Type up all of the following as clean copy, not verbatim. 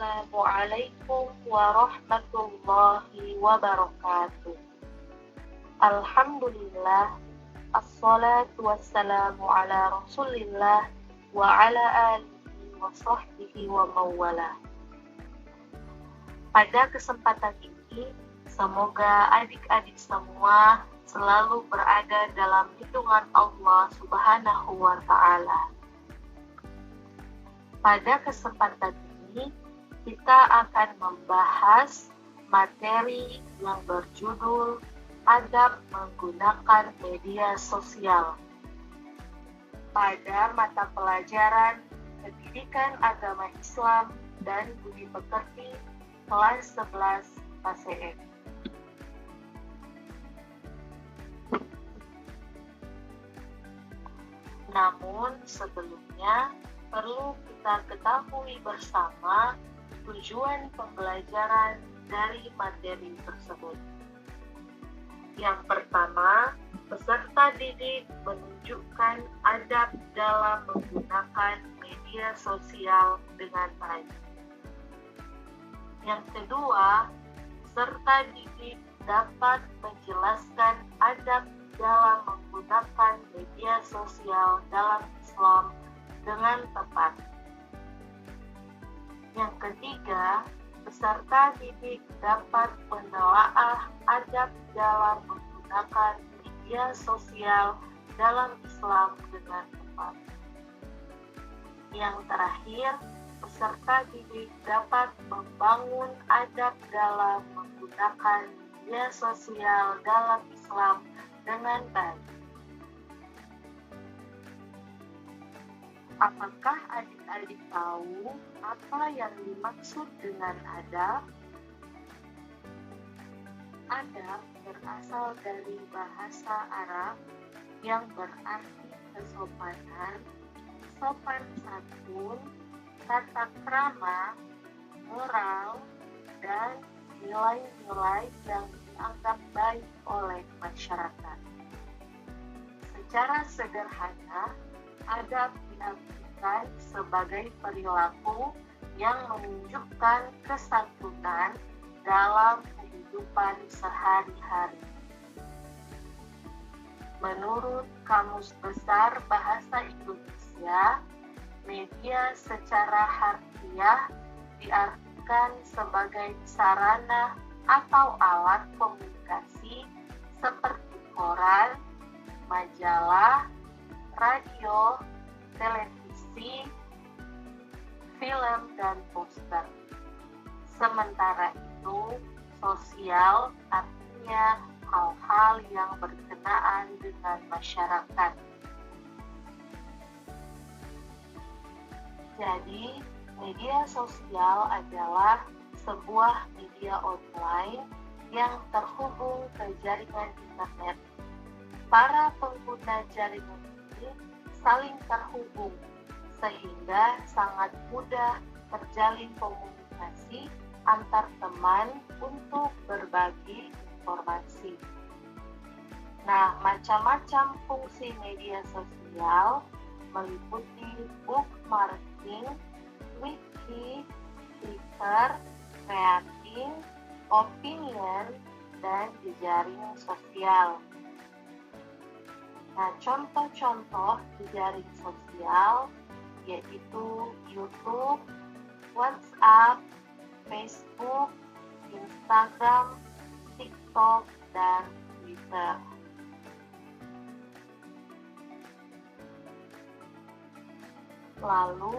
Assalamualaikum warahmatullahi wabarakatuh. Alhamdulillah, assalatu wassalamu ala rasulillah wa ala alihi wa sahbihi wa mawala. Pada kesempatan ini, semoga adik-adik semua selalu berada dalam lindungan Allah Subhanahu wa Ta'ala. Pada kesempatan ini, kita akan membahas materi yang berjudul Adab Menggunakan Media Sosial pada mata pelajaran Pendidikan Agama Islam dan Budi Pekerti kelas 11 KCM. Namun sebelumnya perlu kita ketahui bersama tujuan pembelajaran dari materi tersebut. Yang pertama, peserta didik menunjukkan adab dalam menggunakan media sosial dengan baik. Yang kedua, peserta didik dapat menjelaskan adab dalam menggunakan media sosial dalam Islam dengan tepat. Yang ketiga, peserta didik dapat menelaah adab dalam menggunakan media sosial dalam Islam dengan tepat. Yang terakhir, peserta didik dapat membangun adab dalam menggunakan media sosial dalam Islam dengan baik. Apakah adik-adik tahu apa yang dimaksud dengan adab? Adab berasal dari bahasa Arab yang berarti kesopanan, sopan santun, tata krama, moral, dan nilai-nilai yang dianggap baik oleh masyarakat. Secara sederhana, adab diartikan sebagai perilaku yang menunjukkan kesantunan dalam kehidupan sehari-hari. Menurut Kamus Besar Bahasa Indonesia, media secara harfiah diartikan sebagai sarana atau alat komunikasi seperti koran, majalah, radio, televisi, film, dan poster. Sementara itu, sosial artinya hal-hal yang berkenaan dengan masyarakat. Jadi, media sosial adalah sebuah media online yang terhubung ke jaringan internet. Para pengguna jaringan ini saling terhubung, sehingga sangat mudah terjalin komunikasi antar teman untuk berbagi informasi. Nah, macam-macam fungsi media sosial meliputi bookmarking, wiki, Twitter, creating, opinion, dan jejaring sosial. Nah, contoh-contoh jejaring sosial yaitu YouTube, WhatsApp, Facebook, Instagram, TikTok, dan Twitter. Lalu,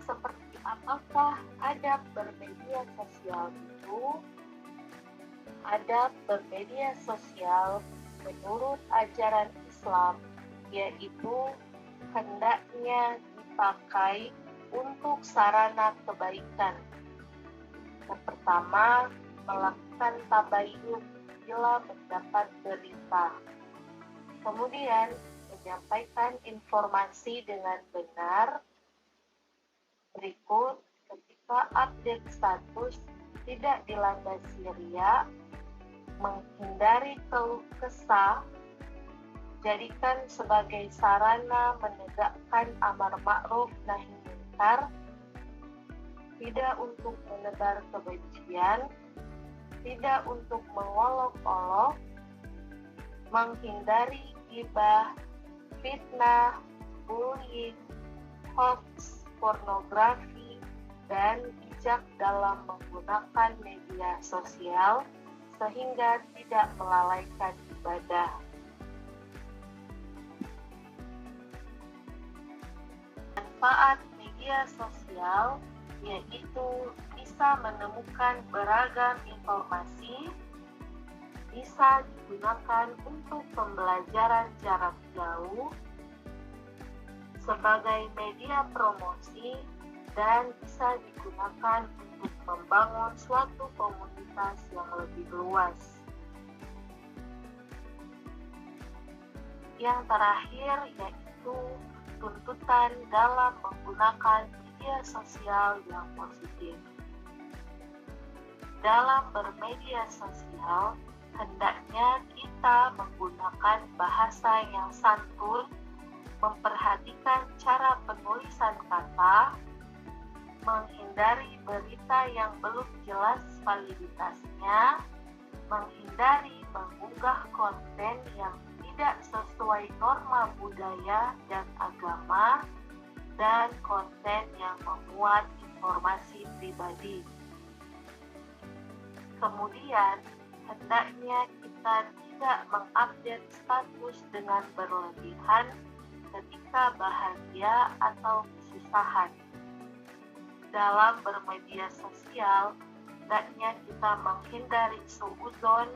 seperti apakah adab bermedia sosial itu? Adab bermedia sosial menurut ajaran Islam yaitu hendaknya dipakai untuk sarana kebaikan. Yang pertama, melakukan tabayyun bila mendapat berita. Kemudian, menyampaikan informasi dengan benar. Berikut, ketika update status tidak dilandasi riya, menghindari keluh kesah, jadikan sebagai sarana menegakkan amar ma'ruf nahi munkar, tidak untuk menebar kebencian, tidak untuk mengolok-olok, menghindari gibah, fitnah, bullying, hoax, pornografi, dan bijak dalam menggunakan media sosial sehingga tidak melalaikan ibadah. Manfaat media sosial yaitu bisa menemukan beragam informasi, bisa digunakan untuk pembelajaran jarak jauh, sebagai media promosi, dan bisa digunakan untuk membangun suatu komunitas yang lebih luas. Yang terakhir yaitu tuntutan dalam menggunakan media sosial yang positif. Dalam bermedia sosial, hendaknya kita menggunakan bahasa yang santun, memperhatikan cara penulisan kata, menghindari berita yang belum jelas validitasnya, menghindari mengunggah konten yang tidak sesuai norma budaya dan agama, dan konten yang memuat informasi pribadi. Kemudian, hendaknya kita tidak mengupdate status dengan berlebihan ketika bahagia atau kesusahan. Dalam bermedia sosial, hendaknya kita menghindari suudzon,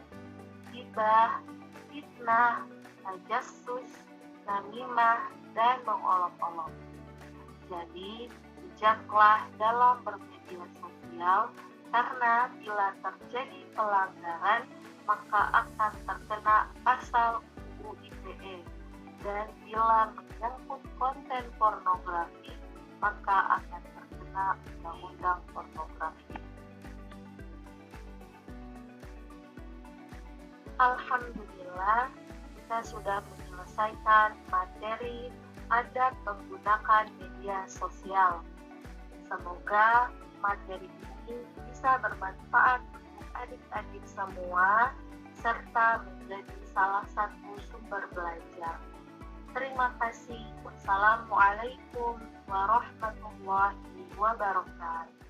gibah, fitnah, tajassus, namimah, dan mengolok-olok. Jadi, bijaklah dalam bermedia sosial, karena bila terjadi pelanggaran, maka akan terkena pasal UU ITE. Dan bila menyangkut konten pornografi, maka akan terkena undang-undang pornografi. Alhamdulillah, kita sudah menyelesaikan materi adab menggunakan media sosial. Semoga materi ini bisa bermanfaat untuk adik-adik semua, serta menjadi salah satu sumber belajar. Terima kasih. Wassalamualaikum warahmatullahi wabarakatuh.